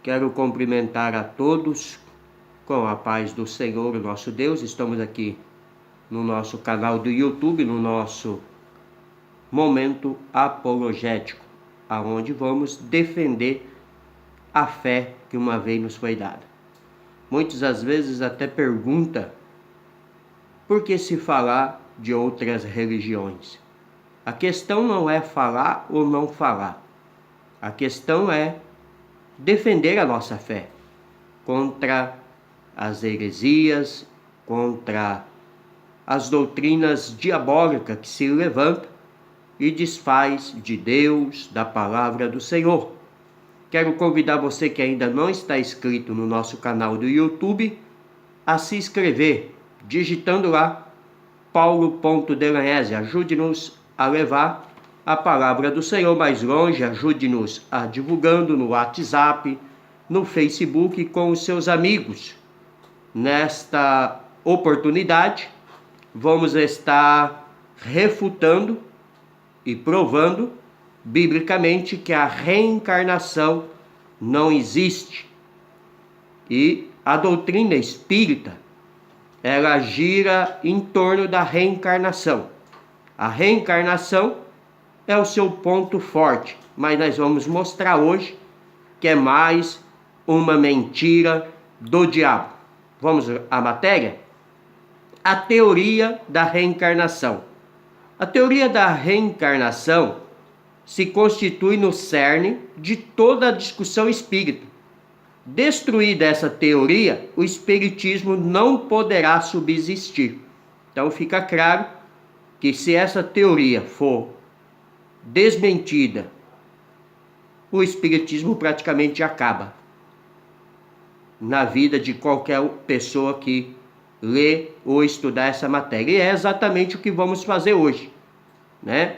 Quero cumprimentar a todos com a paz do Senhor, nosso Deus. Estamos aqui no nosso canal do YouTube, no nosso Momento Apologético, aonde vamos defender a fé que uma vez nos foi dada. Muitas às vezes até pergunta por que se falar de outras religiões. A questão não é falar ou não falar. A questão é defender a nossa fé contra as heresias, contra as doutrinas diabólicas que se levantam e desfaz de Deus, da palavra do Senhor. Quero convidar você que ainda não está inscrito no nosso canal do YouTube a se inscrever, digitando lá Paulo.Delanhese. Ajude-nos a levar a palavra do Senhor mais longe, ajude-nos a divulgando no WhatsApp, no Facebook com os seus amigos. Nesta oportunidade, vamos estar refutando e provando biblicamente que a reencarnação não existe. E a doutrina espírita, ela gira em torno da reencarnação. A reencarnação é o seu ponto forte, mas nós vamos mostrar hoje que é mais uma mentira do diabo. Vamos à matéria? A teoria da reencarnação. A teoria da reencarnação se constitui no cerne de toda a discussão espírita. Destruída essa teoria, o espiritismo não poderá subsistir. Então fica claro que se essa teoria for desmentida, o espiritismo praticamente acaba na vida de qualquer pessoa que lê ou estudar essa matéria. E é exatamente o que vamos fazer hoje, né?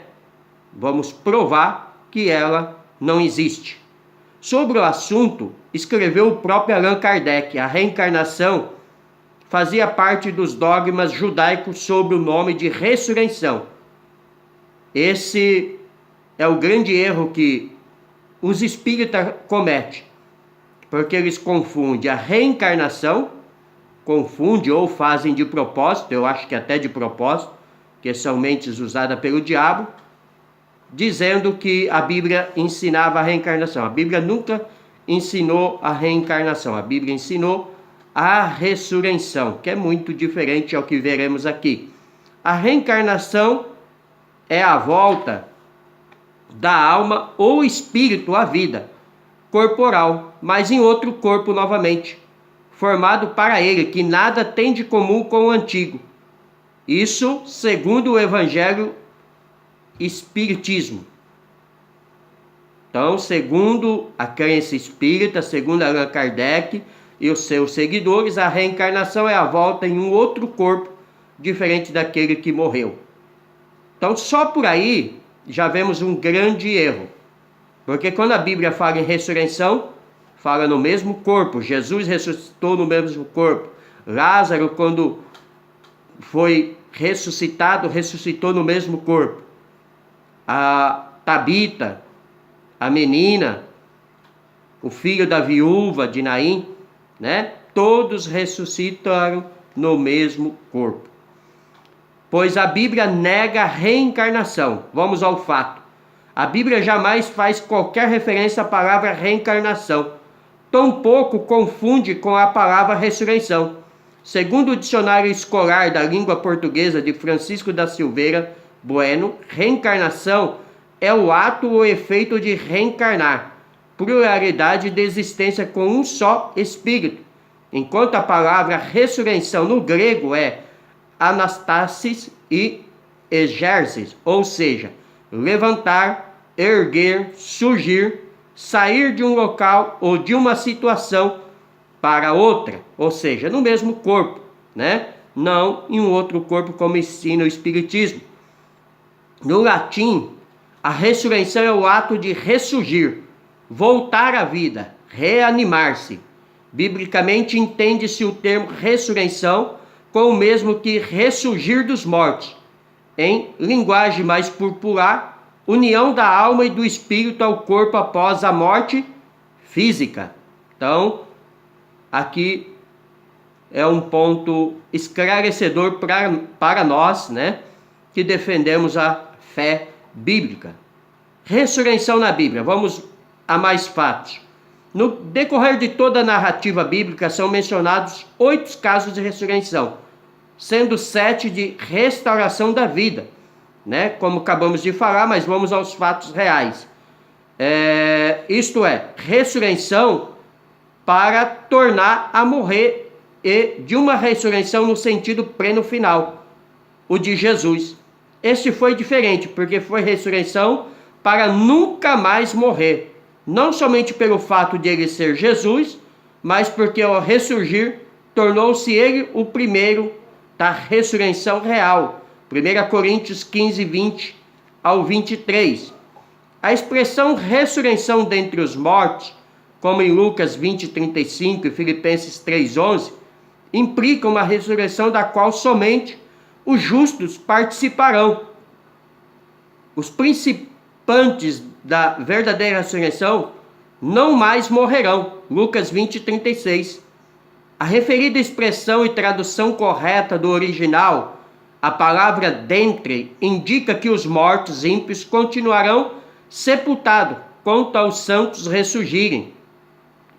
Vamos provar que ela não existe. Sobre o assunto, escreveu o próprio Allan Kardec. A reencarnação fazia parte dos dogmas judaicos sob o nome de ressurreição. Esse é o grande erro que os espíritas cometem, porque eles confundem a reencarnação, confundem ou fazem de propósito, eu acho que até de propósito, que são mentes usadas pelo diabo, dizendo que a Bíblia ensinava a reencarnação. A Bíblia nunca ensinou a reencarnação, a Bíblia ensinou a ressurreição, que é muito diferente ao que veremos aqui. A reencarnação é a volta da alma ou espírito à vida corporal, mas em outro corpo novamente, formado para ele, que nada tem de comum com o antigo. Isso segundo o Evangelho Espiritismo. Então, segundo a crença espírita, segundo Allan Kardec e os seus seguidores, a reencarnação é a volta em um outro corpo diferente daquele que morreu. Então, só por aí já vemos um grande erro, porque quando a Bíblia fala em ressurreição, fala no mesmo corpo. Jesus ressuscitou no mesmo corpo. Lázaro, quando foi ressuscitado, ressuscitou no mesmo corpo. A Tabita, a menina, o filho da viúva de Naim, né? Todos ressuscitaram no mesmo corpo. Pois a Bíblia nega a reencarnação. Vamos ao fato. A Bíblia jamais faz qualquer referência à palavra reencarnação. Tampouco confunde com a palavra ressurreição. Segundo o dicionário escolar da língua portuguesa de Francisco da Silveira Bueno, reencarnação é o ato ou efeito de reencarnar, pluralidade de existência com um só espírito, enquanto a palavra ressurreição no grego é anastasis e exerces, ou seja, levantar, erguer, surgir, sair de um local ou de uma situação para outra, ou seja, no mesmo corpo, né? Não em um outro corpo como ensina o Espiritismo. No latim, a ressurreição é o ato de ressurgir, voltar à vida, reanimar-se. Biblicamente entende-se o termo ressurreição com o mesmo que ressurgir dos mortos. Em linguagem mais popular, união da alma e do espírito ao corpo após a morte física. Então, aqui é um ponto esclarecedor para nós, né, que defendemos a fé bíblica. Ressurreição na Bíblia. Vamos a mais fatos. No decorrer de toda a narrativa bíblica são mencionados 8 casos de ressurreição, sendo 7 de restauração da vida, né? Como acabamos de falar, mas vamos aos fatos reais. Isto é, ressurreição para tornar a morrer, e de uma ressurreição no sentido pleno final, o de Jesus. Este foi diferente, porque foi ressurreição para nunca mais morrer. Não somente pelo fato de ele ser Jesus, mas porque ao ressurgir, tornou-se ele o primeiro da ressurreição real. 1 Coríntios 15, 20 ao 23. A expressão ressurreição dentre os mortos, como em Lucas 20, 35 e Filipenses 3, 11, implica uma ressurreição da qual somente os justos participarão. Os participantes da verdadeira ressurreição não mais morrerão. Lucas 20, 36. A referida expressão e tradução correta do original, a palavra dentre, indica que os mortos ímpios continuarão sepultados quanto aos santos ressurgirem.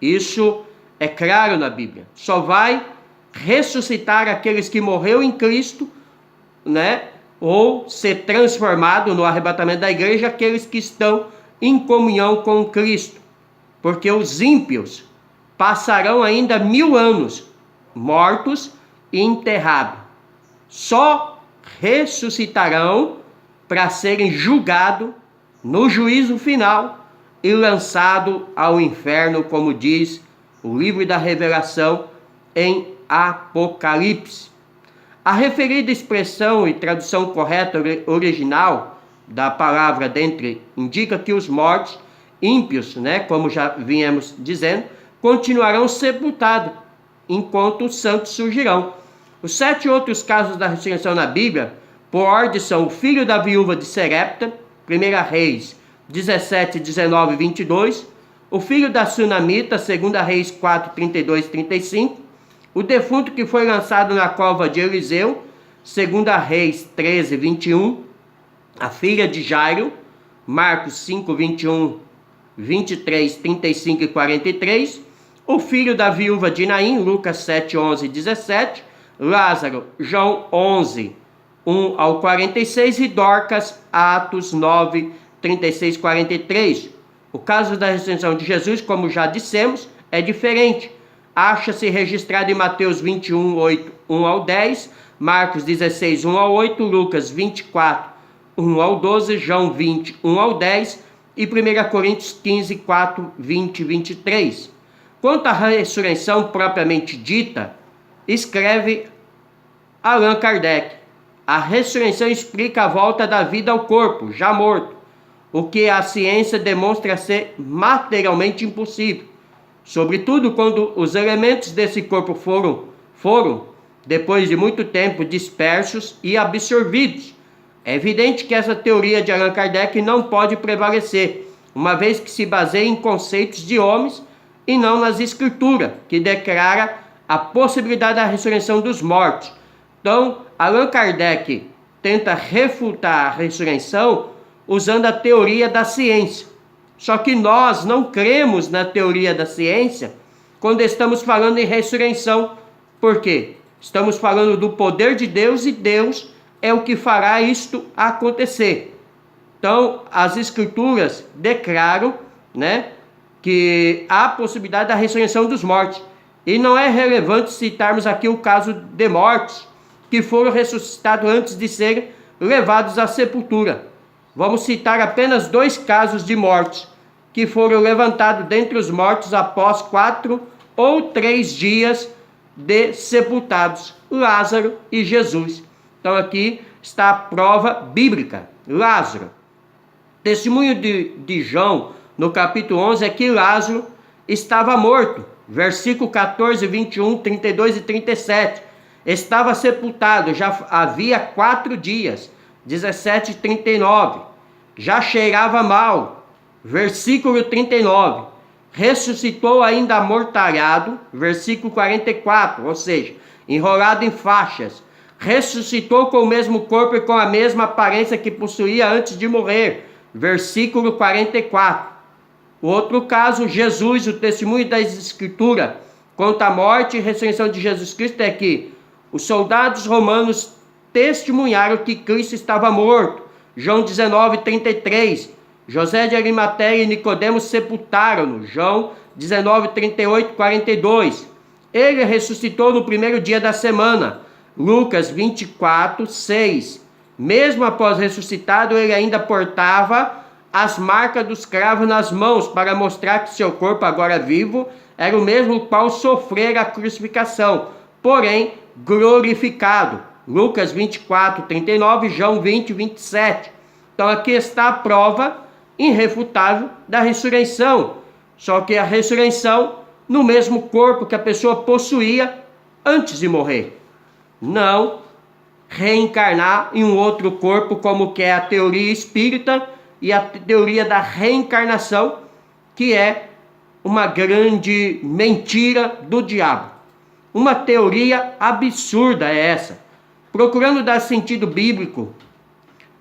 Isso é claro na Bíblia. Só vai ressuscitar aqueles que morreram em Cristo, né? Ou ser transformado no arrebatamento da igreja, aqueles que estão em comunhão com Cristo. Porque os ímpios passarão ainda 1000 anos mortos e enterrados. Só ressuscitarão para serem julgados no juízo final e lançados ao inferno, como diz o livro da Revelação em Apocalipse. A referida expressão e tradução correta original da palavra dentre indica que os mortos ímpios, né, como já viemos dizendo, continuarão sepultados, enquanto os santos surgirão. Os 7 outros casos da ressurreição na Bíblia, por ordem, são o filho da viúva de Serepta, 1 Reis 17, 19 e 22, o filho da Sunamita, 2 Reis 4, 32 e 35, o defunto que foi lançado na cova de Eliseu, 2 Reis 13, 21, a filha de Jairo, Marcos 5, 21, 23, 35 e 43, o filho da viúva de Naim, Lucas 7, 11 e 17, Lázaro, João 11, 1 ao 46 e Dorcas, Atos 9, 36 e 43. O caso da ressurreição de Jesus, como já dissemos, é diferente. Acha-se registrado em Mateus 21, 8, 1 ao 10, Marcos 16, 1 ao 8, Lucas 24, 1 ao 12, João 20, 1 ao 10 e 1 Coríntios 15, 4, 20 e 23. Quanto à ressurreição propriamente dita, escreve Allan Kardec: a ressurreição explica a volta da vida ao corpo, já morto, o que a ciência demonstra ser materialmente impossível. Sobretudo quando os elementos desse corpo foram, depois de muito tempo, dispersos e absorvidos. É evidente que essa teoria de Allan Kardec não pode prevalecer, uma vez que se baseia em conceitos de homens e não nas escrituras, que declara a possibilidade da ressurreição dos mortos. Então, Allan Kardec tenta refutar a ressurreição usando a teoria da ciência. Só que nós não cremos na teoria da ciência quando estamos falando em ressurreição. Por quê? Estamos falando do poder de Deus e Deus é o que fará isto acontecer. Então, as escrituras declaram, né, que há a possibilidade da ressurreição dos mortos. E não é relevante citarmos aqui o caso de mortos que foram ressuscitados antes de serem levados à sepultura. Vamos citar apenas 2 casos de mortos que foram levantados dentre os mortos após 4 ou 3 dias de sepultados: Lázaro e Jesus. Então aqui está a prova bíblica. Lázaro. Testemunho de João, no capítulo 11, é que Lázaro estava morto. Versículo 14, 21, 32 e 37. Estava sepultado, já havia 4 dias. 17 e 39. Já cheirava mal. Versículo 39. ressuscitou ainda amortalhado, versículo 44, ou seja, enrolado em faixas. Ressuscitou com o mesmo corpo e com a mesma aparência que possuía antes de morrer, versículo 44. O outro caso, Jesus, o testemunho da Escritura quanto à morte e ressurreição de Jesus Cristo é que os soldados romanos testemunharam que Cristo estava morto. João 19:33. José de Arimateia e Nicodemos sepultaram-no. João 19:38, 42. Ele ressuscitou no primeiro dia da semana. Lucas 24:6. Mesmo após ressuscitado, ele ainda portava as marcas dos cravos nas mãos, para mostrar que seu corpo, agora vivo, era o mesmo qual sofrera a crucificação, porém glorificado. Lucas 24:39, João 20:27. Então aqui está a prova irrefutável da ressurreição. Só que a ressurreição no mesmo corpo que a pessoa possuía antes de morrer. Não reencarnar em um outro corpo, como que é a teoria espírita e a teoria da reencarnação, que é uma grande mentira do diabo. Uma teoria absurda é essa. Procurando dar sentido bíblico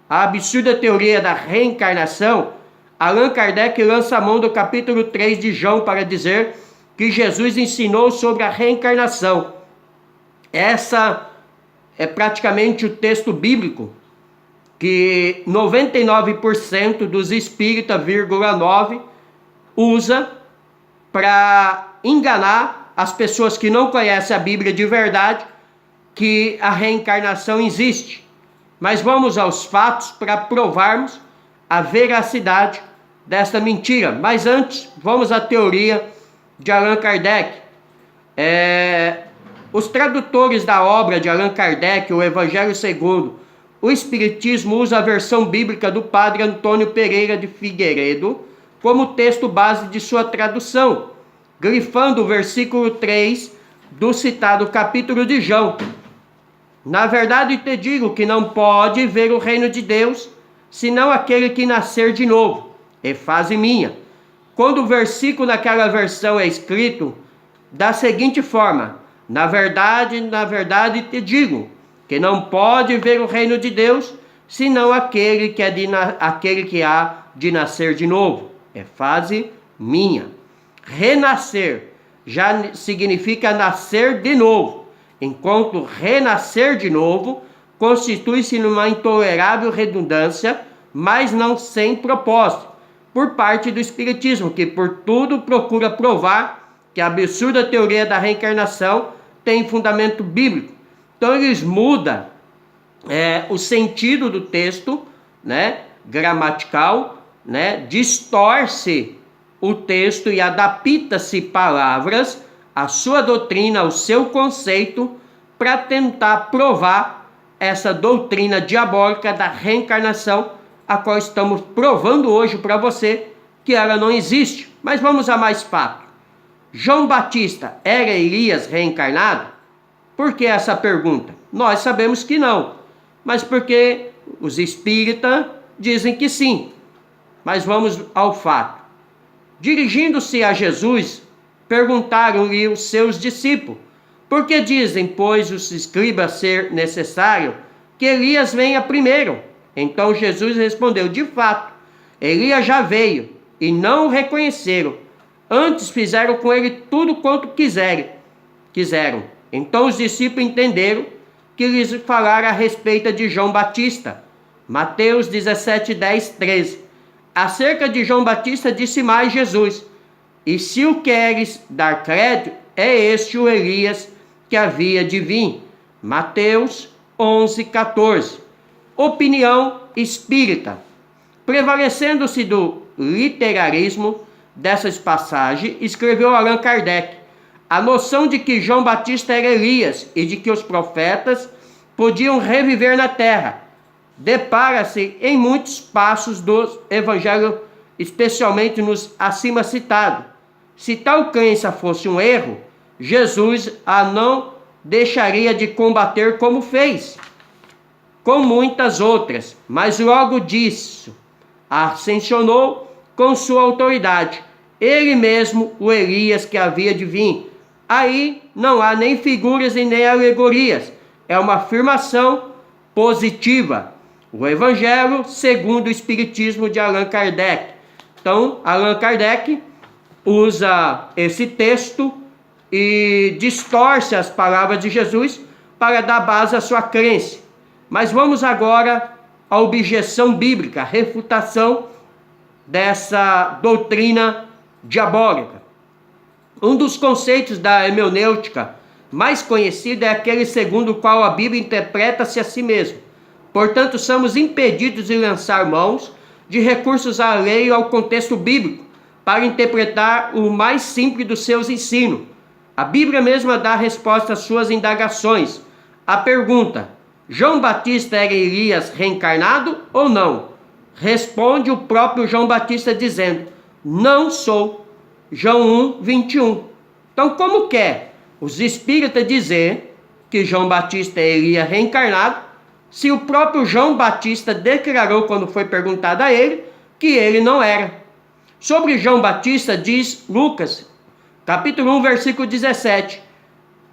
à absurda teoria da reencarnação, Allan Kardec lança a mão do capítulo 3 de João para dizer que Jesus ensinou sobre a reencarnação. Essa é praticamente o texto bíblico que 99% dos espíritas, 9, usa para enganar as pessoas que não conhecem a Bíblia de verdade, que a reencarnação existe. Mas vamos aos fatos para provarmos a veracidade desta mentira. Mas antes, vamos à teoria de Allan Kardec. Os tradutores da obra de Allan Kardec, o Evangelho segundo o Espiritismo, usa a versão bíblica do padre Antônio Pereira de Figueiredo como texto base de sua tradução, grifando o versículo 3 do citado capítulo de João. Na verdade te digo que não pode ver o reino de Deus, senão aquele que nascer de novo. É fase minha. Quando o versículo naquela versão é escrito da seguinte forma: na verdade te digo que não pode ver o reino de Deus, senão aquele que há de nascer de novo. É fase minha. Renascer já significa nascer de novo, enquanto renascer de novo constitui-se numa intolerável redundância, mas não sem propósito, por parte do Espiritismo, que por tudo procura provar que a absurda teoria da reencarnação tem fundamento bíblico. Então eles mudam o sentido do texto, gramatical, distorce o texto e adapta-se palavras à sua doutrina, ao seu conceito, para tentar provar essa doutrina diabólica da reencarnação, a qual estamos provando hoje para você que ela não existe. Mas vamos a mais fato. João Batista era Elias reencarnado? Por que essa pergunta? Nós sabemos que não, mas porque os espíritas dizem que sim. Mas vamos ao fato. Dirigindo-se a Jesus, perguntaram-lhe os seus discípulos: por que dizem, pois, os escribas ser necessário que Elias venha primeiro? Então Jesus respondeu: de fato, Elias já veio e não o reconheceram. Antes fizeram com ele tudo quanto quiseram. Então os discípulos entenderam que lhes falara a respeito de João Batista. Mateus 17, 10, 13. Acerca de João Batista disse mais Jesus: e se o queres dar crédito, é este o Elias que havia de vir. Mateus 11, 14. Opinião espírita. Prevalecendo-se do literarismo dessas passagens, escreveu Allan Kardec: a noção de que João Batista era Elias e de que os profetas podiam reviver na terra depara-se em muitos passos do Evangelho, especialmente nos acima citados. Se tal crença fosse um erro, Jesus a não deixaria de combater como fez, com muitas outras, mas logo disso ascensionou com sua autoridade ele mesmo o Elias que havia de vir. Aí não há nem figuras e nem alegorias, é uma afirmação positiva. O Evangelho segundo o Espiritismo de Allan Kardec. Então, Allan Kardec usa esse texto e distorce as palavras de Jesus para dar base à sua crença. Mas vamos agora à objeção bíblica, a refutação dessa doutrina diabólica. Um dos conceitos da hermenêutica mais conhecido é aquele segundo o qual a Bíblia interpreta-se a si mesma. Portanto, somos impedidos de lançar mãos de recursos alheios ao contexto bíblico para interpretar o mais simples dos seus ensinos. A Bíblia mesma dá resposta às suas indagações. A pergunta: João Batista era Elias reencarnado ou não? Responde o próprio João Batista dizendo: não sou. João 1, 21. Então, como quer os espíritas dizer que João Batista é Elias reencarnado, se o próprio João Batista declarou, quando foi perguntado a ele, que ele não era? Sobre João Batista diz Lucas, capítulo 1, versículo 17: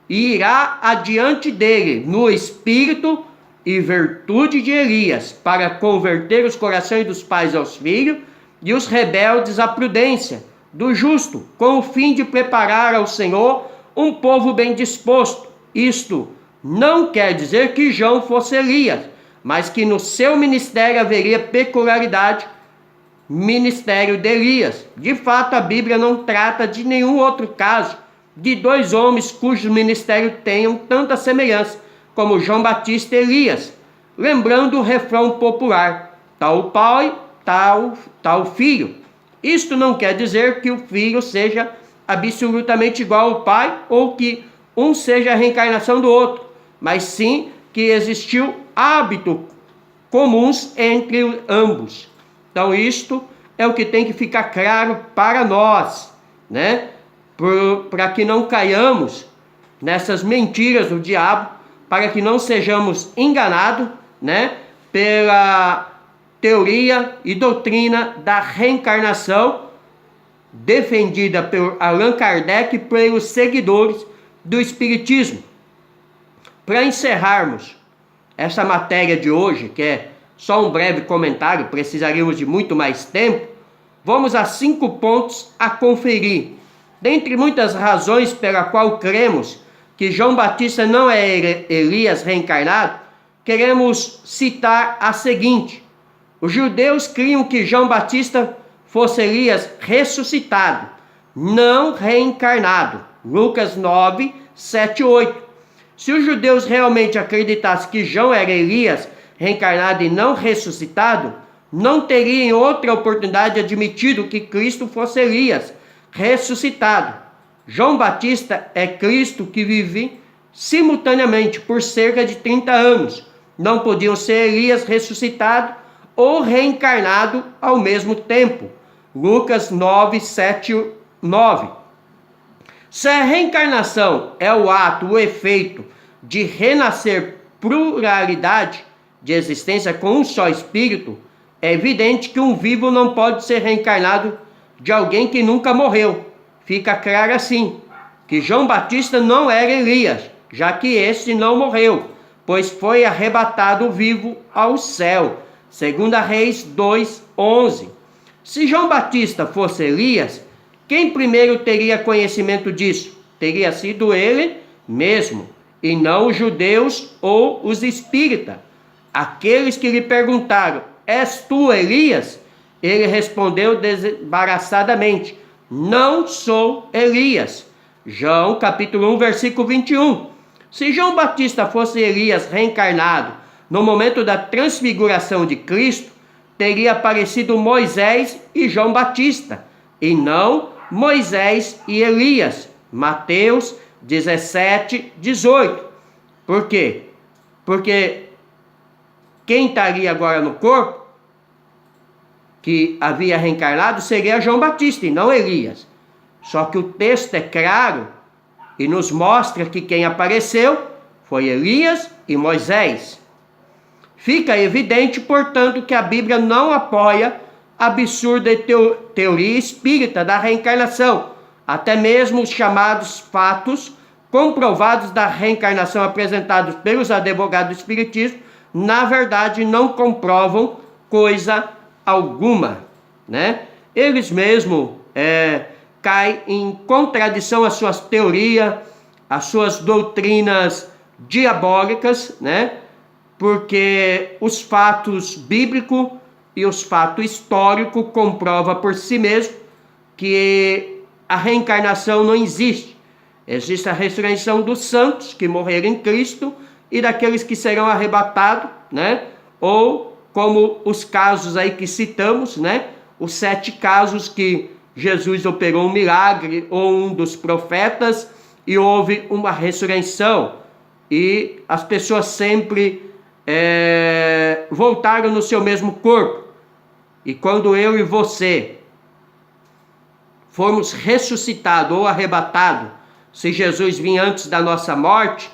e irá adiante dele no espírito e virtude de Elias, para converter os corações dos pais aos filhos e os rebeldes à prudência do justo, com o fim de preparar ao Senhor um povo bem disposto. Isto não quer dizer que João fosse Elias, mas que no seu ministério haveria peculiaridade, ministério de Elias. De fato, a Bíblia não trata de nenhum outro caso de dois homens cujos ministérios tenham tanta semelhança como João Batista e Elias, lembrando o refrão popular: tal pai, tal filho. Isto não quer dizer que o filho seja absolutamente igual ao pai ou que um seja a reencarnação do outro, mas sim que existiu hábitos comuns entre ambos. Então isto é o que tem que ficar claro para nós, né? Para que não caiamos nessas mentiras do diabo, para que não sejamos enganados, né, pela teoria e doutrina da reencarnação defendida por Allan Kardec e pelos seguidores do Espiritismo. Para encerrarmos essa matéria de hoje, que é só um breve comentário, precisaríamos de muito mais tempo, vamos a 5 pontos a conferir. Dentre muitas razões pela qual cremos que João Batista não é Elias reencarnado, queremos citar a seguinte: os judeus criam que João Batista fosse Elias ressuscitado, não reencarnado. Lucas 9, 7, 8. Se os judeus realmente acreditassem que João era Elias reencarnado e não ressuscitado, não teriam outra oportunidade admitido que Cristo fosse Elias ressuscitado. João Batista é Cristo que vive simultaneamente por cerca de 30 anos. Não podiam ser Elias ressuscitado ou reencarnado ao mesmo tempo. Lucas 9, 7, 9. Se a reencarnação é o ato, o efeito de renascer pluralidade de existência com um só espírito, é evidente que um vivo não pode ser reencarnado de alguém que nunca morreu. Fica claro assim, que João Batista não era Elias, já que este não morreu, pois foi arrebatado vivo ao céu. 2 Reis 2, 11. Se João Batista fosse Elias, quem primeiro teria conhecimento disso? Teria sido ele mesmo, e não os judeus ou os espíritas. Aqueles que lhe perguntaram: és tu Elias? Ele respondeu desembaraçadamente: não sou Elias. João capítulo 1, versículo 21. Se João Batista fosse Elias reencarnado no momento da transfiguração de Cristo, teria aparecido Moisés e João Batista, e não Moisés e Elias. Mateus 17, 18. Por quê? Porque quem estaria agora no corpo, que havia reencarnado, seria João Batista e não Elias. Só que o texto é claro e nos mostra que quem apareceu foi Elias e Moisés. Fica evidente, portanto, que a Bíblia não apoia absurda teoria espírita da reencarnação. Até mesmo os chamados fatos comprovados da reencarnação apresentados pelos advogados do espiritismo, na verdade não comprovam coisa alguma, né? Eles mesmos caem em contradição às suas teorias, às suas doutrinas diabólicas, né? Porque os fatos bíblicos e os fatos históricos comprovam por si mesmo que a reencarnação não existe. Existe a ressurreição dos santos que morreram em Cristo e daqueles que serão arrebatados, né? Ou como os casos aí que citamos, né? Os 7 casos que Jesus operou um milagre ou um dos profetas e houve uma ressurreição e as pessoas sempre voltaram no seu mesmo corpo. E quando eu e você formos ressuscitados ou arrebatados, se Jesus vir antes da nossa morte,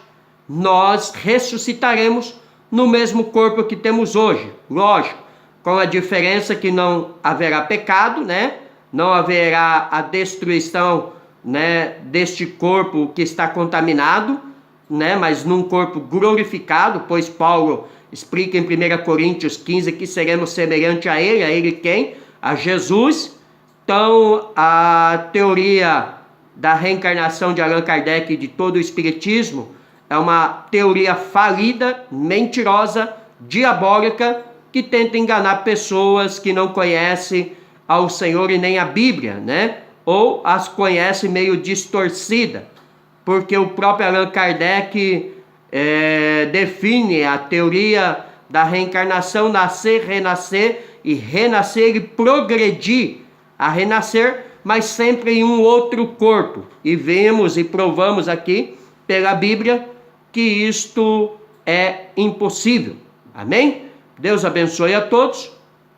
nós ressuscitaremos no mesmo corpo que temos hoje. Lógico, com a diferença que não haverá pecado, né? Não haverá a destruição, né, deste corpo que está contaminado, né? Mas num corpo glorificado, pois Paulo explica em 1 Coríntios 15 que seremos semelhante a ele quem? A Jesus. Então, a teoria da reencarnação de Allan Kardec e de todo o espiritismo é uma teoria falida, mentirosa, diabólica, que tenta enganar pessoas que não conhecem ao Senhor e nem a Bíblia, né? Ou as conhecem meio distorcida, porque o próprio Allan Kardec define a teoria da reencarnação: nascer, renascer e renascer e progredir a renascer, mas sempre em um outro corpo. E vemos e provamos aqui pela Bíblia que isto é impossível. Amém? Deus abençoe a todos.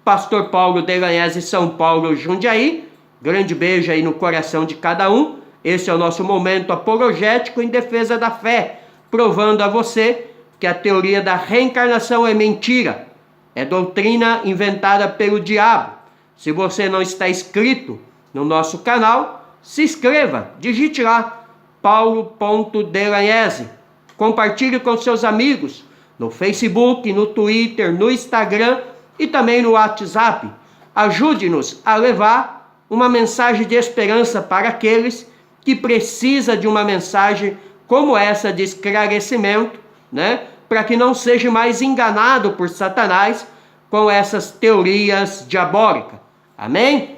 Pastor Paulo Delanhese, São Paulo, Jundiaí. Grande beijo aí no coração de cada um. Esse é o nosso momento apologético em defesa da fé, provando a você que a teoria da reencarnação é mentira, é doutrina inventada pelo diabo. Se você não está inscrito no nosso canal, se inscreva, digite lá, paulo.delanhese. Compartilhe com seus amigos no Facebook, no Twitter, no Instagram e também no WhatsApp. Ajude-nos a levar uma mensagem de esperança para aqueles que precisam de uma mensagem como essa de esclarecimento, né? Para que não seja mais enganado por Satanás com essas teorias diabólicas. Amém?